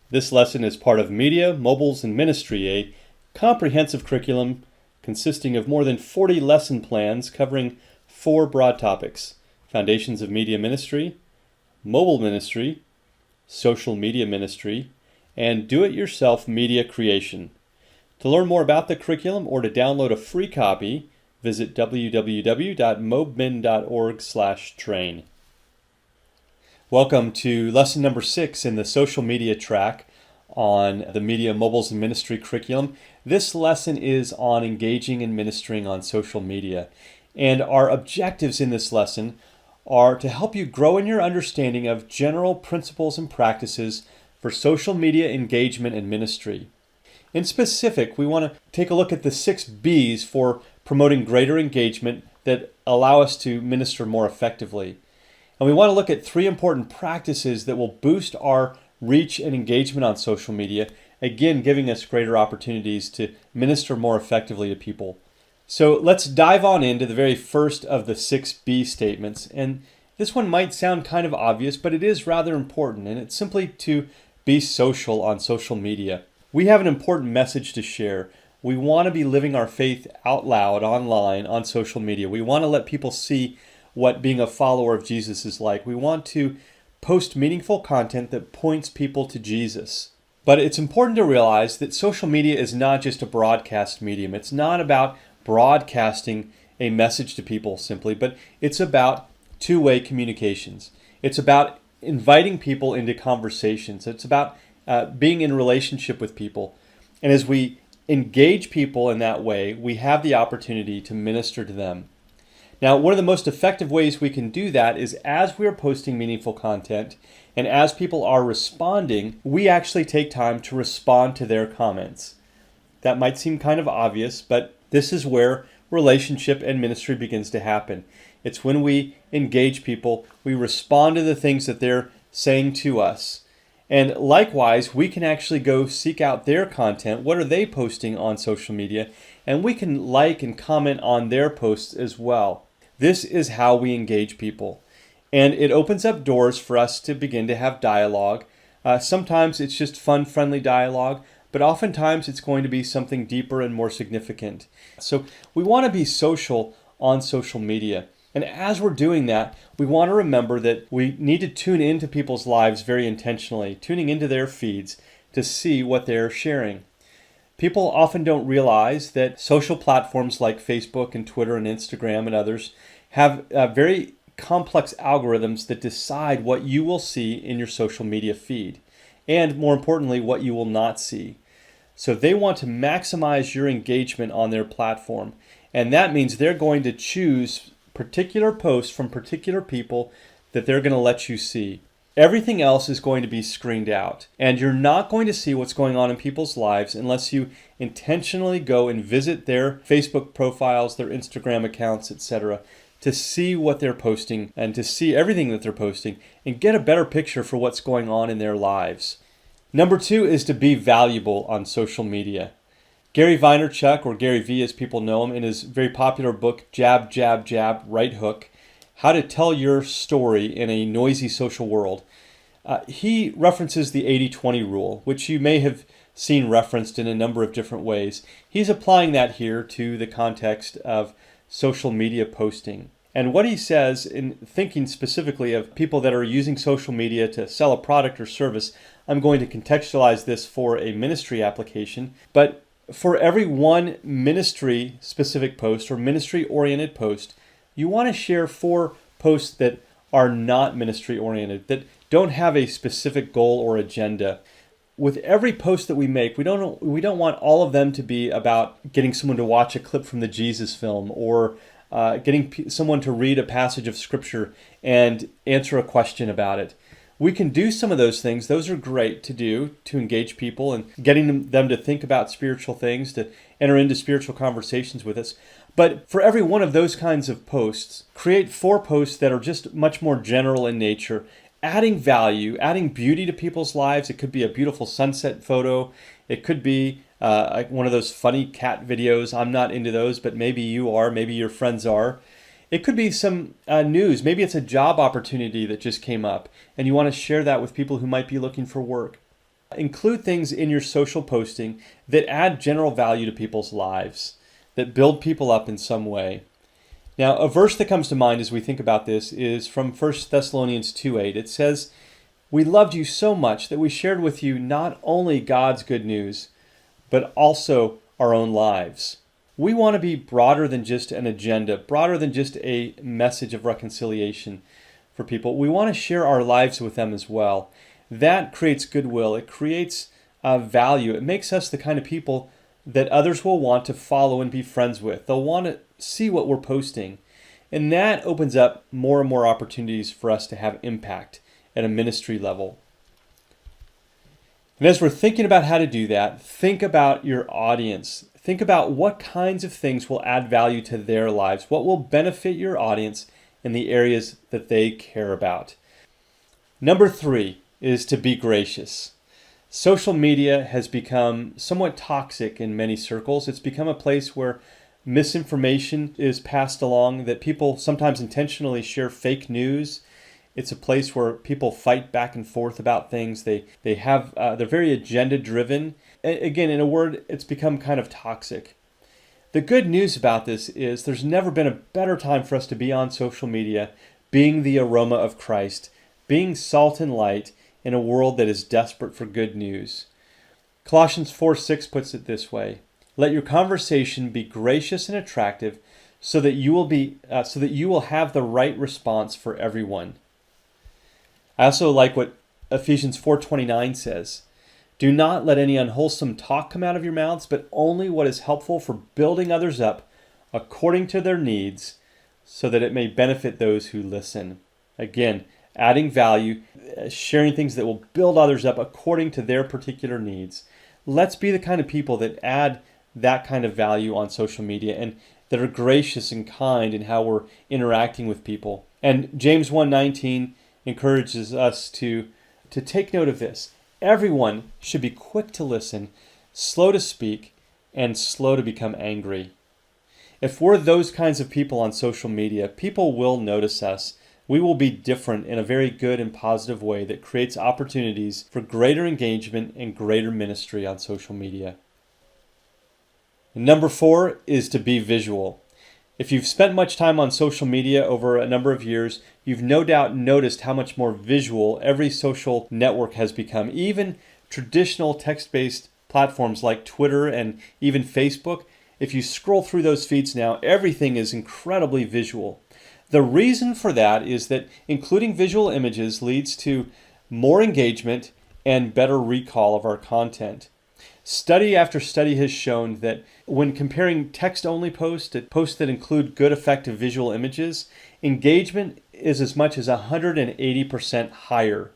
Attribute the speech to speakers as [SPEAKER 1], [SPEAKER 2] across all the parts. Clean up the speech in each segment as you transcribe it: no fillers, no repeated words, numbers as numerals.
[SPEAKER 1] This lesson is part of Media, Mobiles, and Ministry, a comprehensive curriculum consisting of more than 40 lesson plans covering 4 broad topics: Foundations of Media Ministry, Mobile Ministry, Social Media Ministry, and Do-It-Yourself Media Creation. To learn more about the curriculum or to download a free copy, visit www.mobmin.org/train. Welcome to lesson number 6 in the social media track on the Media, Mobiles, and Ministry curriculum. This lesson is on engaging and ministering on social media. And our objectives in this lesson are to help you grow in your understanding of general principles and practices for social media engagement and ministry. In specific, we want to take a look at the 6 B's for promoting greater engagement that allow us to minister more effectively. And we want to look at 3 important practices that will boost our reach and engagement on social media, again, giving us greater opportunities to minister more effectively to people. So let's dive on into the very first of the 6 B statements. And this one might sound kind of obvious, but it is rather important, and it's simply to be social on social media. We have an important message to share. We want to be living our faith out loud online on social media. We want to let people see what being a follower of Jesus is like. We want to post meaningful content that points people to Jesus. But it's important to realize that social media is not just a broadcast medium. It's not about broadcasting a message to people simply, but it's about two-way communications. It's about inviting people into conversations. It's about being in relationship with people. And as we engage people in that way, we have the opportunity to minister to them. Now, one of the most effective ways we can do that is as we are posting meaningful content and as people are responding, we actually take time to respond to their comments. That might seem kind of obvious, but this is where relationship and ministry begins to happen. It's when we engage people, we respond to the things that they're saying to us. And likewise, we can actually go seek out their content. What are they posting on social media? And we can like and comment on their posts as well. This is how we engage people. And it opens up doors for us to begin to have dialogue. Sometimes it's just fun, friendly dialogue, but oftentimes it's going to be something deeper and more significant. So we want to be social on social media. And as we're doing that, we want to remember that we need to tune into people's lives very intentionally, tuning into their feeds to see what they're sharing. People often don't realize that social platforms like Facebook and Twitter and Instagram and others have very complex algorithms that decide what you will see in your social media feed, and more importantly, what you will not see. So they want to maximize your engagement on their platform, and that means they're going to choose particular posts from particular people that they're going to let you see. Everything else is going to be screened out, and you're not going to see what's going on in people's lives unless you intentionally go and visit their Facebook profiles, their Instagram accounts, etc., to see what they're posting and to see everything that they're posting and get a better picture for what's going on in their lives. Number 2 is to be valuable on social media. Gary Vaynerchuk, or Gary V as people know him, in his very popular book, Jab, Jab, Jab, Right Hook, How to Tell Your Story in a Noisy Social World, he references the 80-20 rule, which you may have seen referenced in a number of different ways. He's applying that here to the context of social media posting. And what he says, in thinking specifically of people that are using social media to sell a product or service, I'm going to contextualize this for a ministry application, but for every one ministry-specific post or ministry-oriented post, you want to share 4 posts that are not ministry-oriented, that don't have a specific goal or agenda. With every post that we make, we don't want all of them to be about getting someone to watch a clip from the Jesus film or getting someone to read a passage of Scripture and answer a question about it. We can do some of those things. Those are great to do to engage people and getting them to think about spiritual things, to enter into spiritual conversations with us. But for every one of those kinds of posts, create 4 posts that are just much more general in nature, adding value, adding beauty to people's lives. It could be a beautiful sunset photo. It could be one of those funny cat videos. I'm not into those, but maybe you are, maybe your friends are. It could be some news. Maybe it's a job opportunity that just came up and you want to share that with people who might be looking for work. Include things in your social posting that add general value to people's lives, that build people up in some way. Now, a verse that comes to mind as we think about this is from 1 Thessalonians 2:8. It says, "We loved you so much that we shared with you not only God's good news, but also our own lives." We want to be broader than just an agenda, broader than just a message of reconciliation for people. We want to share our lives with them as well. That creates goodwill. It creates value. It makes us the kind of people that others will want to follow and be friends with. They'll want to see what we're posting. And that opens up more and more opportunities for us to have impact at a ministry level. And as we're thinking about how to do that, think about your audience. Think about what kinds of things will add value to their lives, what will benefit your audience in the areas that they care about. Number 3 is to be gracious. Social media has become somewhat toxic in many circles. It's become a place where misinformation is passed along, that people sometimes intentionally share fake news. It's a place where people fight back and forth about things. They're very agenda driven. Again, in a word, it's become kind of toxic. The good news about this is there's never been a better time for us to be on social media, being the aroma of Christ, being salt and light in a world that is desperate for good news. Colossians 4:6 puts it this way: "Let your conversation be gracious and attractive, so that you will have the right response for everyone." I also like what Ephesians 4:29 says: "Do not let any unwholesome talk come out of your mouths, but only what is helpful for building others up according to their needs, so that it may benefit those who listen." Again, adding value, sharing things that will build others up according to their particular needs. Let's be the kind of people that add that kind of value on social media and that are gracious and kind in how we're interacting with people. And James 1:19 encourages us to take note of this. Everyone should be quick to listen, slow to speak, and slow to become angry. If we're those kinds of people on social media, people will notice us. We will be different in a very good and positive way that creates opportunities for greater engagement and greater ministry on social media. And number 4 is to be visual. If you've spent much time on social media over a number of years, you've no doubt noticed how much more visual every social network has become. Even traditional text-based platforms like Twitter and even Facebook, if you scroll through those feeds now, everything is incredibly visual. The reason for that is that including visual images leads to more engagement and better recall of our content. Study after study has shown that when comparing text-only posts to posts that include good, effective visual images, engagement is as much as 180% higher.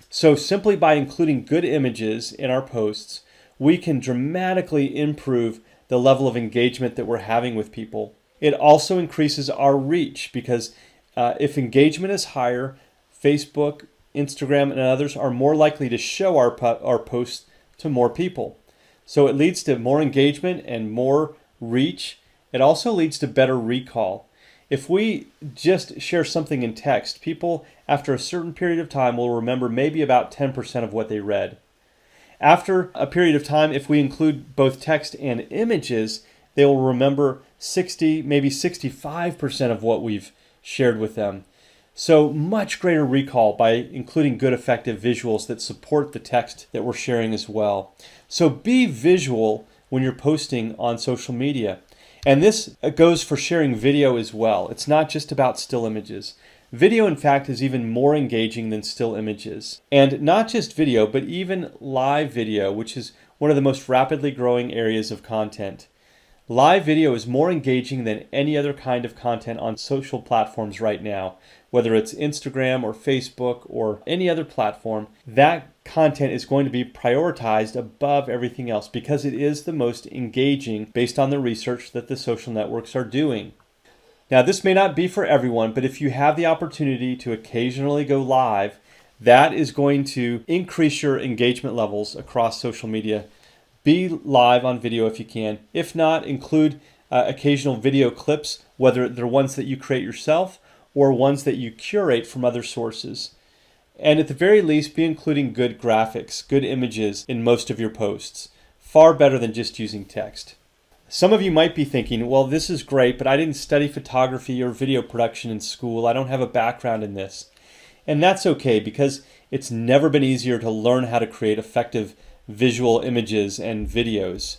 [SPEAKER 1] So simply by including good images in our posts, we can dramatically improve the level of engagement that we're having with people. It also increases our reach because if engagement is higher, Facebook, Instagram, and others are more likely to show our posts to more people. So it leads to more engagement and more reach. It also leads to better recall. If we just share something in text, people after a certain period of time will remember maybe about 10% of what they read. After a period of time, if we include both text and images, they will remember 60, maybe 65% of what we've shared with them. So much greater recall by including good, effective visuals that support the text that we're sharing as well. So be visual when you're posting on social media. And this goes for sharing video as well. It's not just about still images. Video, in fact, is even more engaging than still images. And not just video, but even live video, which is one of the most rapidly growing areas of content. Live video is more engaging than any other kind of content on social platforms right now. Whether it's Instagram or Facebook or any other platform, that content is going to be prioritized above everything else because it is the most engaging based on the research that the social networks are doing. Now, this may not be for everyone, but if you have the opportunity to occasionally go live, that is going to increase your engagement levels across social media. Be live on video if you can. If not, include occasional video clips, whether they're ones that you create yourself or ones that you curate from other sources. And at the very least, be including good graphics, good images in most of your posts. Far better than just using text. Some of you might be thinking, well, this is great, but I didn't study photography or video production in school. I don't have a background in this. And that's okay, because it's never been easier to learn how to create effective visual images and videos.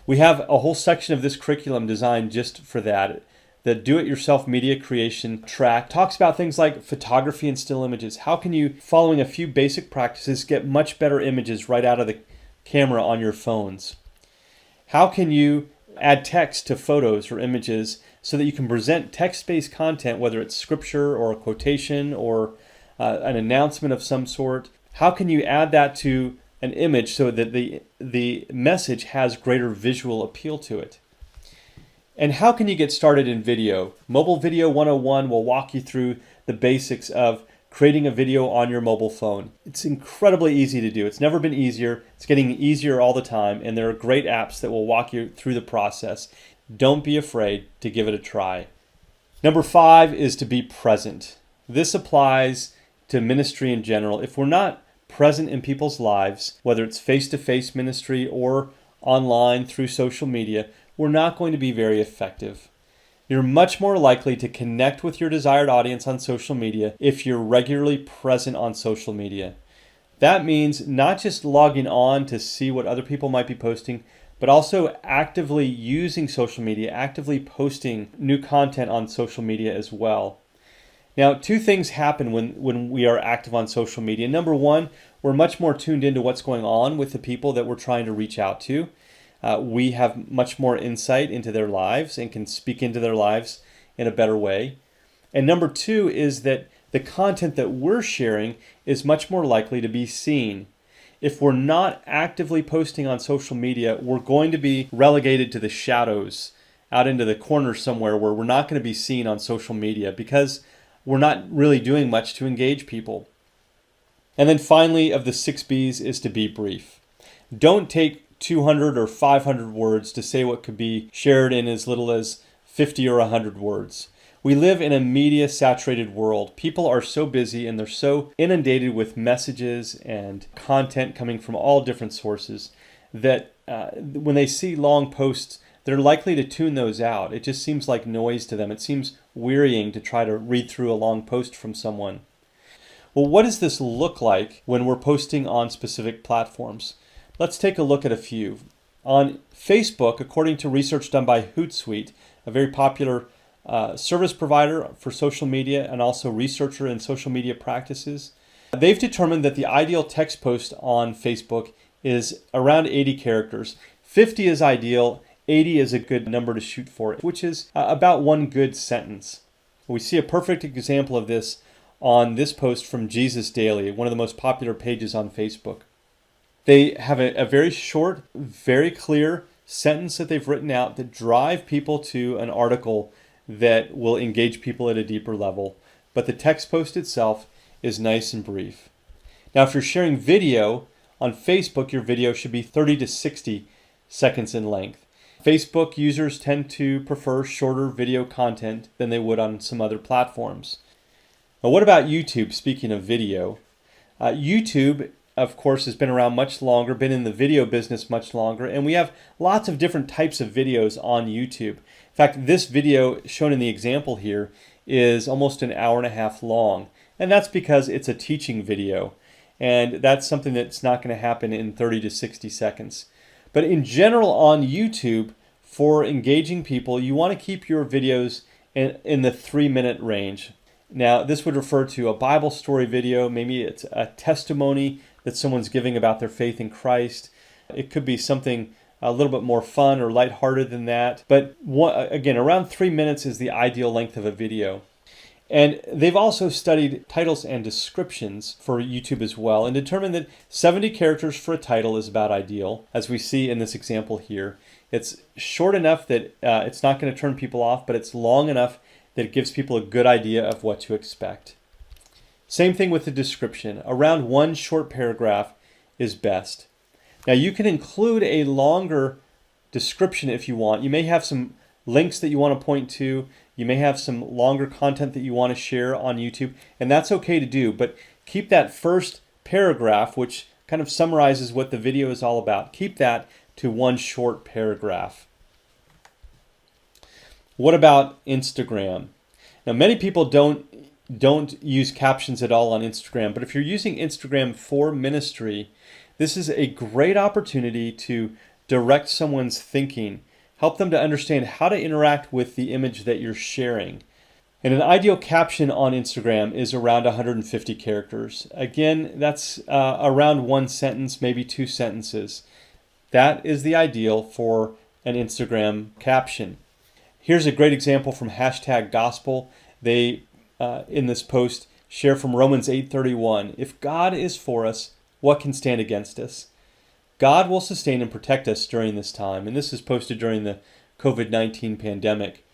[SPEAKER 1] We have a whole section of this curriculum designed just for that. The Do-It-Yourself Media Creation track talks about things like photography and still images. How can you, following a few basic practices, get much better images right out of the camera on your phones? How can you add text to photos or images so that you can present text-based content, whether it's scripture or a quotation or an announcement of some sort? How can you add that to an image so that the message has greater visual appeal to it? And how can you get started in video? Mobile Video 101 will walk you through the basics of creating a video on your mobile phone. It's incredibly easy to do. It's never been easier. It's getting easier all the time, and there are great apps that will walk you through the process. Don't be afraid to give it a try. Number 5 is to be present. This applies to ministry in general. If we're not present in people's lives, whether it's face-to-face ministry or online through social media, we're not going to be very effective. You're much more likely to connect with your desired audience on social media if you're regularly present on social media. That means not just logging on to see what other people might be posting, but also actively using social media, actively posting new content on social media as well. Now, two things happen when we are active on social media. Number one, we're much more tuned into what's going on with the people that we're trying to reach out to. We have much more insight into their lives and can speak into their lives in a better way. And number two is that the content that we're sharing is much more likely to be seen. If we're not actively posting on social media, we're going to be relegated to the shadows, out into the corner somewhere where we're not going to be seen on social media because we're not really doing much to engage people. And then finally, of the 6 B's is to be brief. Don't take 200 or 500 words to say what could be shared in as little as 50 or 100 words. We live in a media-saturated world. People are so busy and they're so inundated with messages and content coming from all different sources that when they see long posts, they're likely to tune those out. It just seems like noise to them. It seems wearying to try to read through a long post from someone. Well, what does this look like when we're posting on specific platforms? Let's take a look at a few. On Facebook, according to research done by Hootsuite, a very popular service provider for social media and also researcher in social media practices, they've determined that the ideal text post on Facebook is around 80 characters. 50 is ideal, 80 is a good number to shoot for, which is about one good sentence. We see a perfect example of this on this post from Jesus Daily, one of the most popular pages on Facebook. They have a very short, very clear sentence that they've written out that drive people to an article that will engage people at a deeper level. But the text post itself is nice and brief. Now, if you're sharing video on Facebook, your video should be 30 to 60 seconds in length. Facebook users tend to prefer shorter video content than they would on some other platforms. Now, what about YouTube? Speaking of video, YouTube, of course, has been around much longer, been in the video business much longer, and we have lots of different types of videos on YouTube. In fact, this video shown in the example here is almost an hour and a half long, and that's because it's a teaching video, and that's something that's not going to happen in 30 to 60 seconds. But in general on YouTube, for engaging people, you want to keep your videos in the 3-minute range. Now, this would refer to a Bible story video, maybe it's a testimony that someone's giving about their faith in Christ. It could be something a little bit more fun or lighthearted than that. But again, around 3 minutes is the ideal length of a video. And they've also studied titles and descriptions for YouTube as well and determined that 70 characters for a title is about ideal, as we see in this example here. It's short enough that it's not going to turn people off, but it's long enough that it gives people a good idea of what to expect. Same thing with the description. Around one short paragraph is best. Now, you can include a longer description if you want. You may have some links that you want to point to. You may have some longer content that you want to share on YouTube, and that's okay to do. But keep that first paragraph, which kind of summarizes what the video is all about, keep that to one short paragraph. What about Instagram? Now, many people don't use captions at all on Instagram, but if you're using Instagram for ministry, this is a great opportunity to direct someone's thinking, help them to understand how to interact with the image that you're sharing. And an ideal caption on Instagram is around 150 characters. Again, that's around one sentence, maybe two sentences. That is the ideal for an Instagram caption. Here's a great example from #gospel. They, in this post, share from Romans 8:31. If God is for us, what can stand against us? God will sustain and protect us during this time. And this is posted during the COVID-19 pandemic.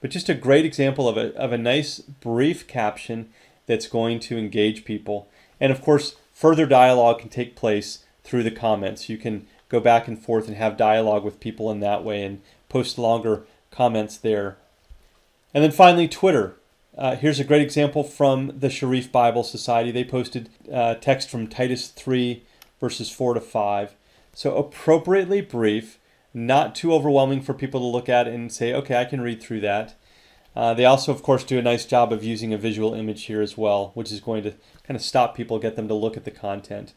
[SPEAKER 1] But just a great example of a nice brief caption that's going to engage people. And of course, further dialogue can take place through the comments. You can go back and forth and have dialogue with people in that way and post longer comments there. And then finally, Twitter. Here's a great example from the Sharif Bible Society. They posted text from Titus 3, verses 4 to 5. So appropriately brief, not too overwhelming for people to look at and say, okay, I can read through that. They also, of course, do a nice job of using a visual image here as well, which is going to kind of stop people, get them to look at the content.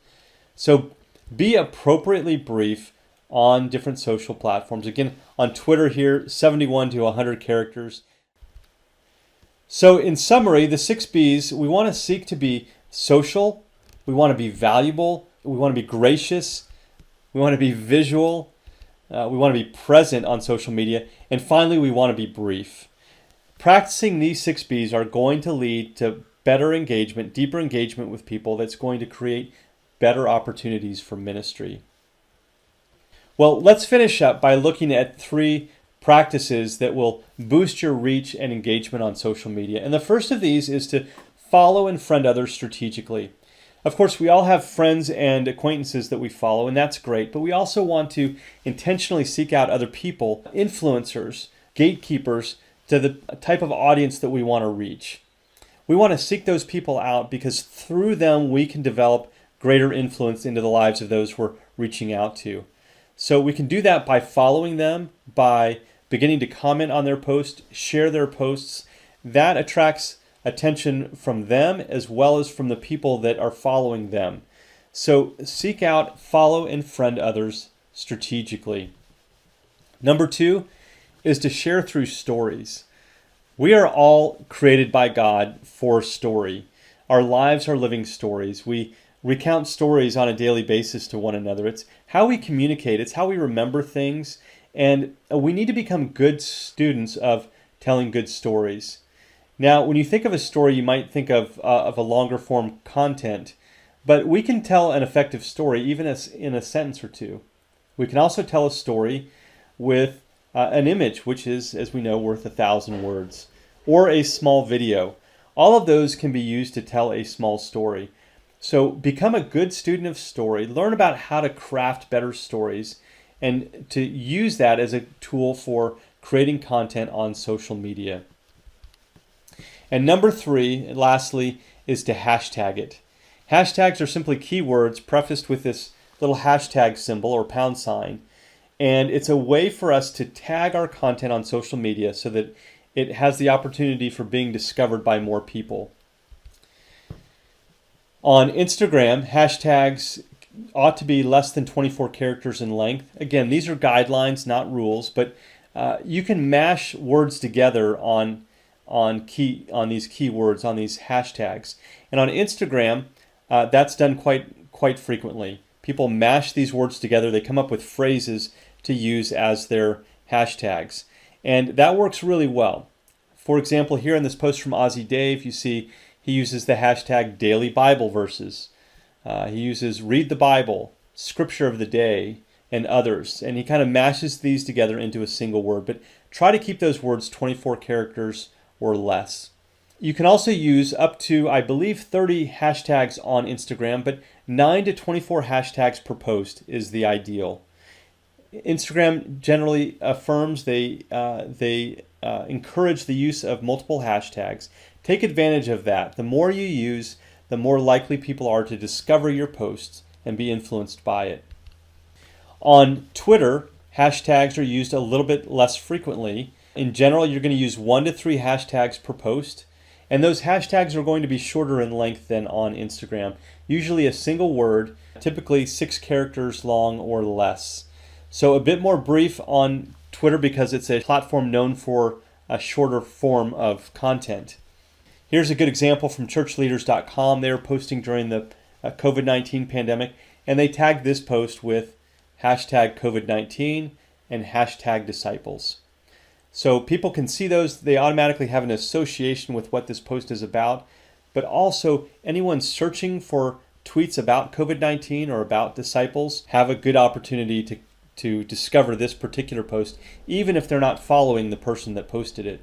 [SPEAKER 1] So be appropriately brief on different social platforms. Again, on Twitter here, 71 to 100 characters. So in summary, the 6 B's, we want to seek to be social, we want to be valuable, we want to be gracious, we want to be visual, we want to be present on social media, and finally, we want to be brief. Practicing these 6 B's are going to lead to better engagement, deeper engagement with people that's going to create better opportunities for ministry. Well, let's finish up by looking at 3 practices that will boost your reach and engagement on social media. And the first of these is to follow and friend others strategically. Of course, we all have friends and acquaintances that we follow, and that's great, but we also want to intentionally seek out other people, influencers, gatekeepers, to the type of audience that we want to reach. We want to seek those people out because through them we can develop greater influence into the lives of those we're reaching out to. So we can do that by following them, by beginning to comment on their posts, share their posts. That attracts attention from them as well as from the people that are following them. So seek out, follow, and friend others strategically. Number 2 is to share through stories. We are all created by God for story. Our lives are living stories. We recount stories on a daily basis to one another. It's how we communicate. It's how we remember things. And we need to become good students of telling good stories. Now, when you think of a story, you might think of a longer form content, but we can tell an effective story even as in a sentence or two. We can also tell a story with an image, which is, as we know, worth 1,000 words, or a small video. All of those can be used to tell a small story. So become a good student of story, learn about how to craft better stories, and to use that as a tool for creating content on social media. And number 3, lastly, is to hashtag it. Hashtags are simply keywords prefaced with this little hashtag symbol or $. And it's a way for us to tag our content on social media so that it has the opportunity for being discovered by more people. On Instagram, hashtags ought to be less than 24 characters in length. Again, these are guidelines, not rules, but you can mash words together on these keywords, on these hashtags. And on Instagram, that's done quite frequently. People mash these words together. They come up with phrases to use as their hashtags. And that works really well. For example, here in this post from Ozzy Dave, you see he uses the hashtag daily Bible verses. He uses read the Bible, scripture of the day, and others. And he kind of mashes these together into a single word. But try to keep those words 24 characters or less. You can also use up to, I believe, 30 hashtags on Instagram, but 9 to 24 hashtags per post is the ideal. Instagram generally affirms they encourage the use of multiple hashtags. Take advantage of that. The more you use, the more likely people are to discover your posts and be influenced by it. On Twitter, hashtags are used a little bit less frequently. In general, you're going to use 1 to 3 hashtags per post, and those hashtags are going to be shorter in length than on Instagram. Usually a single word, typically 6 characters long or less. So a bit more brief on Twitter because it's a platform known for a shorter form of content. Here's a good example from churchleaders.com. They were posting during the COVID-19 pandemic, and they tagged this post with hashtag COVID-19 and hashtag disciples. So people can see those. They automatically have an association with what this post is about, but also anyone searching for tweets about COVID-19 or about disciples have a good opportunity to discover this particular post, even if they're not following the person that posted it.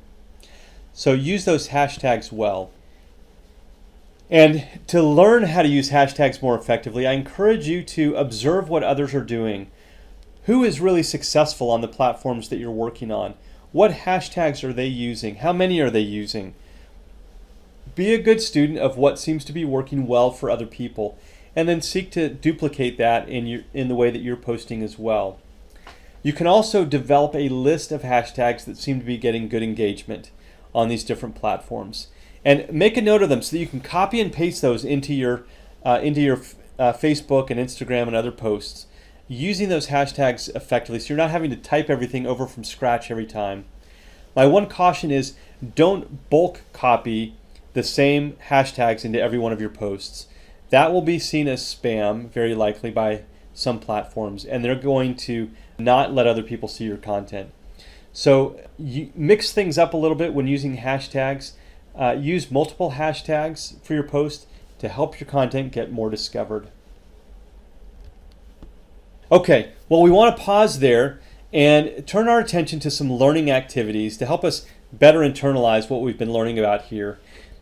[SPEAKER 1] So use those hashtags well. And to learn how to use hashtags more effectively, I encourage you to observe what others are doing. Who is really successful on the platforms that you're working on? What hashtags are they using? How many are they using? Be a good student of what seems to be working well for other people, and then seek to duplicate that in the way that you're posting as well. You can also develop a list of hashtags that seem to be getting good engagement on these different platforms, and make a note of them so that you can copy and paste those into your Facebook and Instagram and other posts, using those hashtags effectively so you're not having to type everything over from scratch every time. My one caution is don't bulk copy the same hashtags into every one of your posts. That will be seen as spam, very likely, by some platforms, and they're going to not let other people see your content. So you mix things up a little bit when using hashtags. Use multiple hashtags for your post to help your content get more discovered. Okay, well, we want to pause there and turn our attention to some learning activities to help us better internalize what we've been learning about here.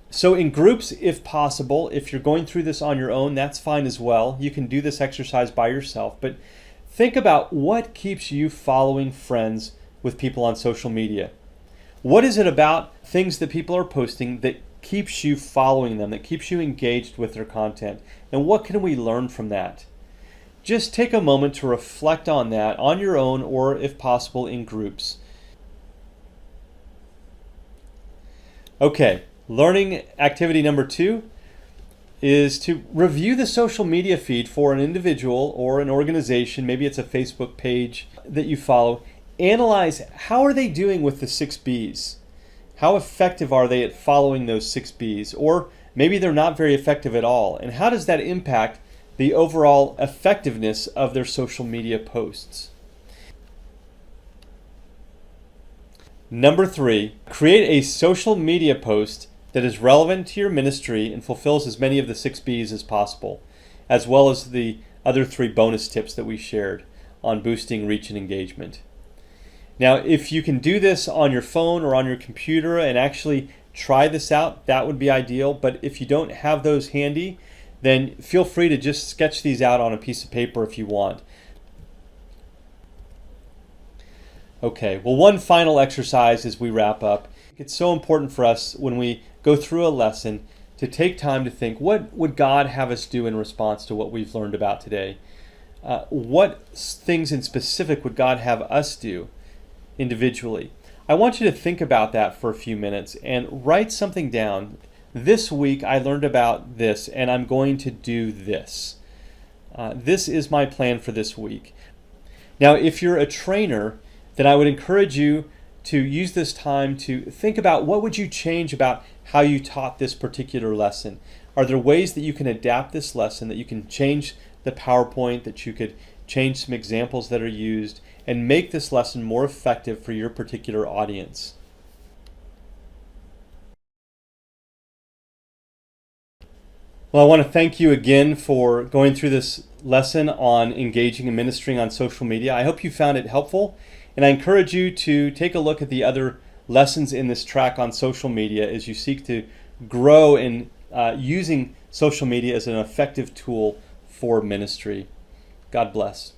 [SPEAKER 1] So in groups, if possible, if you're going through this on your own, that's fine as well. You can do this exercise by yourself, but think about what keeps you following friends with people on social media. What is it about things that people are posting that keeps you following them, that keeps you engaged with their content? And what can we learn from that? Just take a moment to reflect on that on your own or, if possible, in groups. Okay, learning activity number 2 is to review the social media feed for an individual or an organization. Maybe it's a Facebook page that you follow. Analyze how are they doing with the 6 B's? How effective are they at following those 6 B's? Or maybe they're not very effective at all. And how does that impact the overall effectiveness of their social media posts? Number 3, create a social media post that is relevant to your ministry and fulfills as many of the 6 B's as possible, as well as the other 3 bonus tips that we shared on boosting reach and engagement. Now, if you can do this on your phone or on your computer and actually try this out, that would be ideal. But if you don't have those handy, then feel free to just sketch these out on a piece of paper if you want. Okay, well, one final exercise as we wrap up. It's so important for us when we go through a lesson to take time to think, what would God have us do in response to what we've learned about today? What things in specific would God have us do individually? I want you to think about that for a few minutes and write something down. This week I learned about this and I'm going to do this. This is my plan for this week. Now, if you're a trainer, then I would encourage you to use this time to think about what would you change about how you taught this particular lesson. Are there ways that you can adapt this lesson, that you can change the PowerPoint, that you could change some examples that are used, and make this lesson more effective for your particular audience? Well, I want to thank you again for going through this lesson on engaging and ministering on social media. I hope you found it helpful, and I encourage you to take a look at the other lessons in this track on social media as you seek to grow in using social media as an effective tool for ministry. God bless.